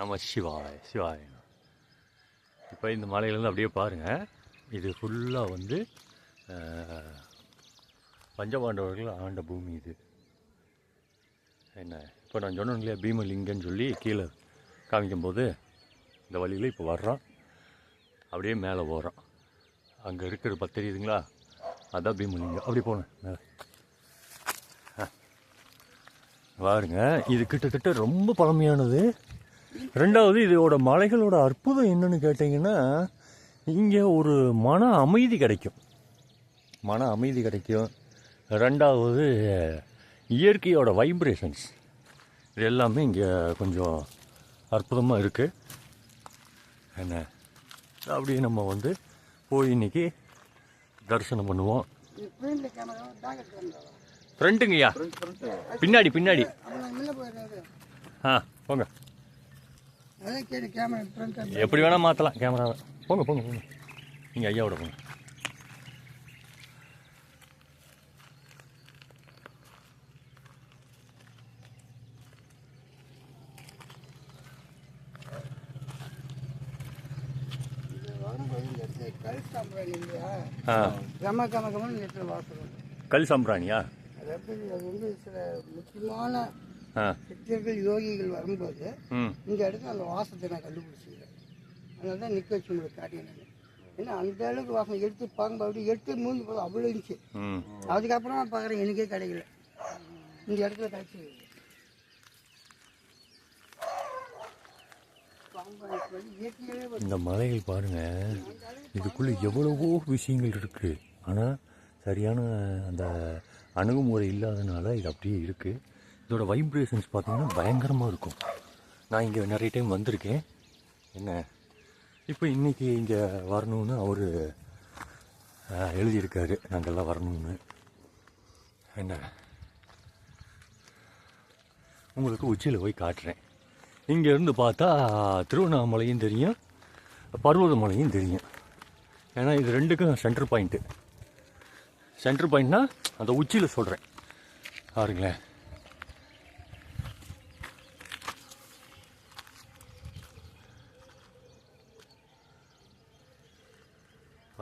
நம்ம சிவாய். இப்போ இந்த மலையிலேருந்து அப்படியே பாருங்கள், இது ஃபுல்லாக வந்து பஞ்சபாண்டவர்கள் ஆண்ட பூமி இது. என்ன இப்போ நான் சொன்னேன் இல்லையா, பீமலிங்கன்னு சொல்லி கீழே காமிக்கும்போது இந்த வழியில் இப்போ வர்றோம், அப்படியே மேலே போகிறோம். அங்கே இருக்கிறது தெரியுதுங்களா, அதுதான் பீமலிங்கம். அப்படி போனேன் மேலே பாருங்க. இது கிட்டத்தட்ட ரொம்ப பழமையானது. ரெண்டாவது இதோட மலைகளோட அற்புதம் என்னன்னு கேட்டிங்கன்னா, இங்கே ஒரு மன அமைதி கிடைக்கும். ரெண்டாவது இயற்கையோட வைப்ரேஷன்ஸ் இது எல்லாமே இங்கே கொஞ்சம் அற்புதமாக இருக்குது. என்ன அப்படியே நம்ம வந்து போய் இன்னைக்கு தரிசனம் பண்ணுவோம். ஃப்ரண்ட்டுங்கய்யா, பின்னாடி ஆ போங்க, எப்படி வேணால் மாற்றலாம் கேமராவை. போங்க நீங்கள் ஐயாவோட போங்க. கல் சாம்பிராணியா? அது வந்து சில முக்கியமான சித்தர்கள் யோகிகள் வரும்போது இந்த இடத்துல அந்த வாசத்தை நான் கண்டுபிடிச்சிக்கிறேன். அதனால தான் நிற்க வச்சு உங்களுக்கு காட்டினேன். ஏன்னா அந்த அளவுக்கு வாசம் எடுத்து பார்க்கும்போது அப்படி எடுத்து மூஞ்சி போதும் அவ்வளோ இருந்துச்சு. அதுக்கப்புறமா பார்க்குறேன், எனக்கே கிடைக்கல, இந்த இடத்துல கிடைச்சி. இந்த மலைகள் பாருங்க, இதுக்குள்ள எவ்வளவோ விஷயங்கள் இருக்கு. ஆனால் சரியான அந்த அணுகுமுறை இல்லாதனால இது அப்படியே இருக்கு. இதோட வைப்ரேஷன்ஸ் பார்த்தீங்கன்னா பயங்கரமாக இருக்கும். நான் இங்கே நிறைய டைம் வந்திருக்கேன். என்ன இப்போ இன்னைக்கு இங்கே வரணும்னு அவர் எழுதியிருக்காரு, நாங்கள்லாம் வரணும்னு. என்ன உங்களுக்கு உச்சியில் போய் காட்டுறேன். இங்கேருந்து பார்த்தா திருவண்ணாமலையும் தெரியும், பர்வதமலையும் தெரியும். ஏன்னா இது ரெண்டுக்கும் சென்டர் பாயிண்ட்னா அந்த உச்சியில் சொல்கிறேன் பாருங்களேன்.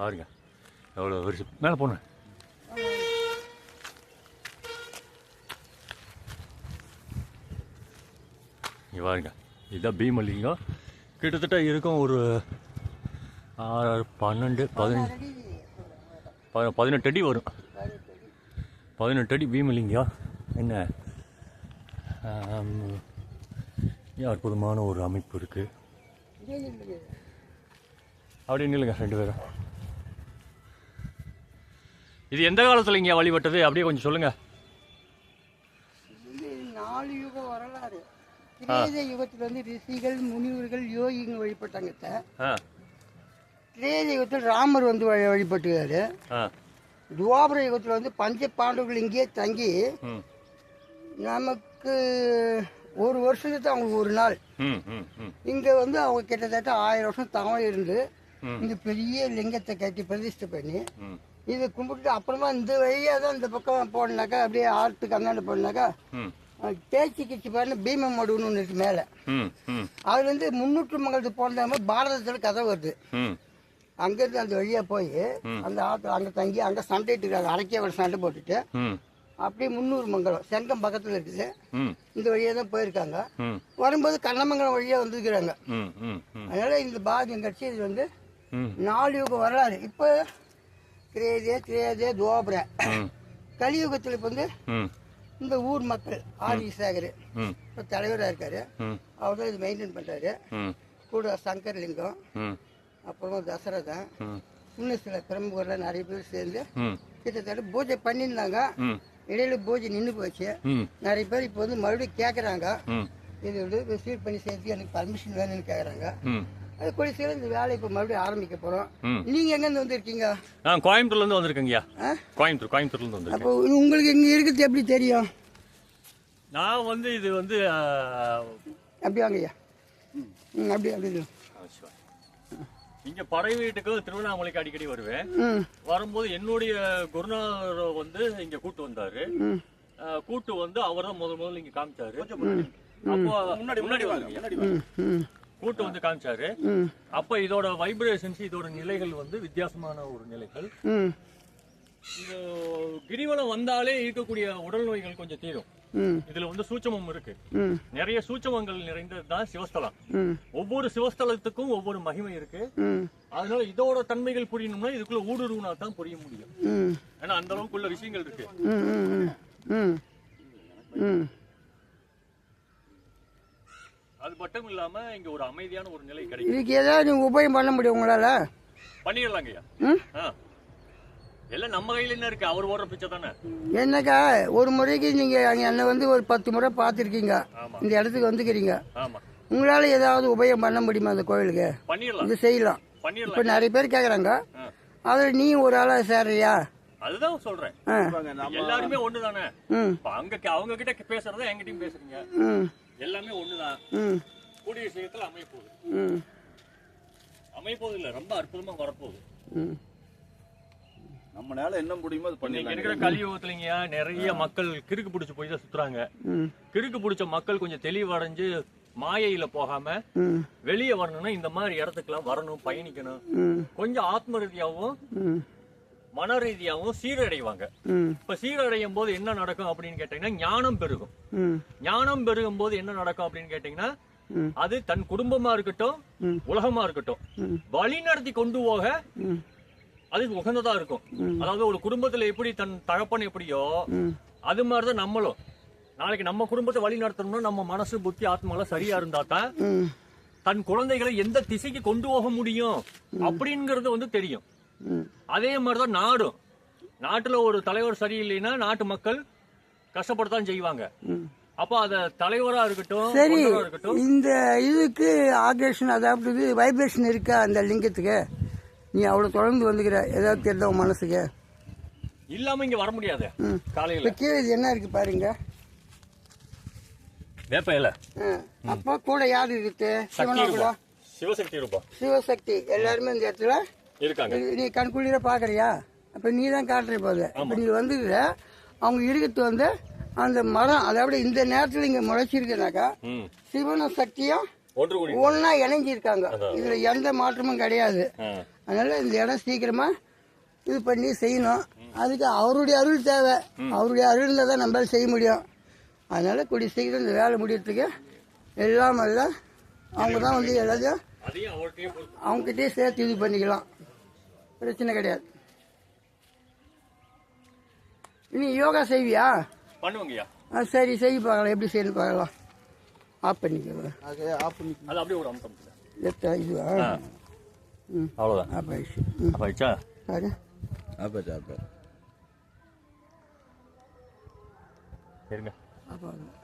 பாருங்க எவ்வளோ வருஷம் மேலே போனேன். இங்கே பாருங்க, இதுதான் பீமலிங்கம். கிட்டத்தட்ட இருக்கும் ஒரு 18 அடி வரும். 18 அடி பீமலிங்கம். என்ன அற்புதமான ஒரு அமைப்பு இருக்கு. அப்படி நில்லுங்க ரெண்டு பேரும். இது எந்த காலத்தில் இங்கே வழிபட்டது அப்படியே கொஞ்சம் சொல்லுங்க. 4 யுக வரலாறு. திரேத யுகத்தில் வந்து ரிஷிகள் முனிவர்கள் யோகிகள் வழிபட்டாங்க. திரேத யுகத்தில் ராமர் வந்து வழிபட்டுக்காரு. துவாபர யுகத்தில் வந்து பஞ்ச பாண்டவர்கள் இங்கேயே தங்கி நமக்கு ஒரு வருஷத்துக்கு அவங்களுக்கு ஒரு நாள் இங்கே வந்து அவங்க கிட்டத்தட்ட 1000 வருஷம் தவம் இருந்து இந்த பெரிய லிங்கத்தை கட்டி பிரதிஷ்டை பண்ணி இதை கும்பிட்டு அப்புறமா இந்த வழியாக தான் இந்த பக்கம் போனாக்கா அப்படியே ஆற்றுக்கு அந்தாண்டு போனாக்கா தேய்ச்சி கிச்சு பாருங்க பீம மடுன்னு ஒன்று இருக்கு மேலே. அதுல இருந்து 300 மங்கலத்துக்கு போன பாரதத்தில் கதை வருது. அங்கேருந்து அந்த வழியாக போய் அந்த ஆற்றுல அங்கே தங்கி அங்கே சண்டைட்டு இருக்காங்க. அரைக்கே ஒரு சண்டை போட்டுட்டு அப்படியே 300 மங்கலம் செங்கம் பக்கத்தில் இருக்குது. இந்த வழியாக தான் போயிருக்காங்க. வரும்போது கண்ணமங்கலம் வழியாக வந்துருக்குறாங்க. அதனால இந்த பாகியம் கட்சி இது வந்து 4 யுக வரலாறு. இப்போ திரேதே துவாபர கலியுகத்தில் இப்போ வந்து இந்த ஊர் மக்கள் ஆதி சேகர் இப்போ தலைவராக இருக்காரு. அவர் தான் இது மெயின்டைன் பண்ணுறாரு. கூட சங்கர்லிங்கம், அப்புறமா தசரதன், இன்னும் சில பிரமுகர்லாம் நிறைய பேர் சேர்ந்து கிட்டத்தட்ட பூஜை பண்ணியிருந்தாங்க. இடையில பூஜை நின்று போச்சு. நிறைய பேர் இப்போ வந்து மறுபடியும் கேட்குறாங்க, இது வந்து விசிட் பண்ணி சேர்த்து எனக்கு பர்மிஷன் வேணும்னு கேட்குறாங்க. அது கூட சில இந்த வேலை இப்போ மறுபடியும் ஆரம்பிக்க போகிறோம். நீங்கள் எங்கேருந்து வந்திருக்கீங்க? கோயம்புத்தூர்லேருந்து வந்திருக்கேங்கய்யா. கோயம்புத்தூர்லேருந்து வந்து. அப்போ உங்களுக்கு இங்கே இருக்கிறது எப்படி தெரியும்? நான் வந்து இது வந்து அப்படி வாங்கய்யா. அப்படி இங்க படை வீட்டுக்கு திருவண்ணாமலைக்கு அடிக்கடி வருவேன். வரும்போது என்னுடைய குருநாதர் வந்து இங்க கூட்டு வந்தாரு. கூட்டு வந்து அவர் தான் முதல்ல இங்க காமிச்சாரு. அப்போ முன்னாடி வாங்க. கூட்டு வந்து காமிச்சாரு. அப்ப இதோட வைப்ரேஷன்ஸ், இதோட நிலைகள் வந்து வித்தியாசமான ஒரு நிலைகள். இது கிரிவலம் வந்தாலே இருக்கக்கூடிய உடல் நோய்கள் கொஞ்சம் தீரும். இதுல வந்து சூட்சமம் இருக்கு. நிறைய சூட்சமங்கள் நிறைந்ததுதான் சிவஸ்தலம். ஒவ்வொரு சிவஸ்தலத்துக்கும் ஒவ்வொரு மகிமை இருக்கு. அதனால இதோட தன்மைகள் புரியணும்னா இதுக்குள்ள ஊடுருவினா தான் புரிய முடியும். ஏன்னா அந்த அளவுக்குள்ள விஷயங்கள் இருக்கு. அது மட்டும் இல்லாம இங்க ஒரு அமைதியான ஒரு நிலை கிடைக்கும். இதுக்கு ஏதாவது நீங்க உபயம் பண்ண முடியும் உங்களால? பண்ணிடலாங்க ஐயா. எல்லாம் நம்ம கையில என்ன இருக்கு? அவர் ஓடுற பிச்சை தானே. என்னக்கா ஒரு முறைக்கு நீங்க என்ன வந்து ஒரு 10 முறை பார்த்துருக்கீங்க, இந்த இடத்துக்கு வந்துக்கிறீங்க. உங்களால ஏதாவது உபயம் பண்ண முடியுமா அந்த கோயிலுக்கு? பண்ணிடலாம். இது செய்யலாம். இப்ப நிறைய பேர் கேக்குறாங்க, அதுல நீ ஒரு ஆளா சேர்றியா? அதுதான் சொல்றேன். எல்லாருமே ஒண்ணுதானே. அங்க அவங்க கிட்ட பேசுறதா என்கிட்டயும் பேசுறீங்க. எல்லாமே ஒண்ணுதான். கூடிய விஷயத்துல அமைப்போது இல்ல, ரொம்ப அற்புதமா வரப்போகுது. நம்மளால என்ன முடியுமோ அது பண்ணி இருக்கிற கலியுகத்துலங்க நிறைய மக்கள் கிறுக்கு பிடிச்சு போய் தான் சுத்துறாங்க. கிறுக்கு பிடிச்ச மக்கள் கொஞ்சம் தெளிவடைஞ்சு மாயையில போகாம வெளியே வரணும்னா இந்த மாதிரி இடத்துக்குலாம் வரணும், பயணிக்கணும். கொஞ்சம் ஆத்ம ரீதியாவும் மன ரீதியாவும் சீரடைவாங்க. இப்ப சீரடையும் போது என்ன நடக்கும் அப்படின்னு கேட்டீங்கன்னா ஞானம் பெருகும். ஞானம் பெருகும் போது என்ன நடக்கும் அப்படின்னு கேட்டீங்கன்னா அது தன் குடும்பமா இருக்கட்டும், உலகமா இருக்கட்டும், வழி நடத்தி கொண்டு போக அது உகந்ததா இருக்கும். அதாவது ஒரு குடும்பத்துல எப்படி தன் தகப்பன் எப்படியோ அது மாதிரிதான் நம்மளும் நாளைக்கு நம்ம குடும்பத்தை வழி நடத்தணும்னா நம்ம மனசு, புத்தி, ஆத்மாலாம் சரியா இருந்தா தான் தன் குழந்தைகளை எந்த திசைக்கு கொண்டு போக முடியும் அப்படிங்கறது வந்து தெரியும். அதே மாதிரிதான் நாடும். நாட்டுல ஒரு தலைவர் சரியில்லைன்னா நாட்டு மக்கள் கஷ்டப்படத்தான் செய்வாங்க. அப்ப அத தலைவரா இருக்கட்டும், சரி. இருக்கட்டும், இந்த இதுக்கு ஆக்ரேஷன், அதாவது வைப்ரேஷன் இருக்கா அந்த லிங்கத்துக்கு? நீ அவ்வளவு தொடர்ந்து வந்துக்கிற, ஏதாவது தெரிஞ்ச உன் மனசுக்கு இல்லாம இங்க வர முடியாது. காலையில கீழே இது என்ன இருக்கு பாருங்க, வேப்ப இலை. அப்ப கூட யாரு இருக்கு? சிவசக்தி ரூபா, சிவசக்தி எல்லாருமே இந்த இடத்துல இருக்காங்க. நீ கண்குளிர பாக்குறியா? அப்ப நீ தான் காட்டுற போது. அப்ப நீ வந்துக்கிற அவங்க இருக்கிறது வந்து அந்த மரம், அதாவது இந்த நேரத்துல இங்க முளைச்சிருக்குனாக்கா சிவனும் சக்தியும் ஒன்னா இணைஞ்சிருக்காங்க. இதுல எந்த மாற்றமும் கிடையாது. அதனால இந்த இடம் சீக்கிரமா இது பண்ணி செய்யணும். அதுக்கு அவருடைய அருள் தேவை. அவருடைய அருள்ல தான் நம்மளால செய்ய முடியும். அதனால கூடிய சீக்கிரம் இந்த வேலை முடியறதுக்கு எல்லாம் அவங்க தான் வந்து எல்லாத்தையும் அவங்ககிட்டயே சேர்த்து இது பண்ணிக்கலாம். பிரச்சனை கிடையாது. நீ யோகா செய்வியா? பண்ணுவங்கய்யா. சரி, செய்ய பார்க்கலாம். எப்படி செய்யணும் பார்க்கலாம். ஆஃப் பண்ணிக்கிறேன். அது அப்படியே ஒரு அம்சம். இதுவா? அவ்வளோதான். ஆஃப் ஆயிடுச்சு. ஆஃப் ஆயிடுச்சா? பாரு. இருங்க. ஆஃப் ஆகும்.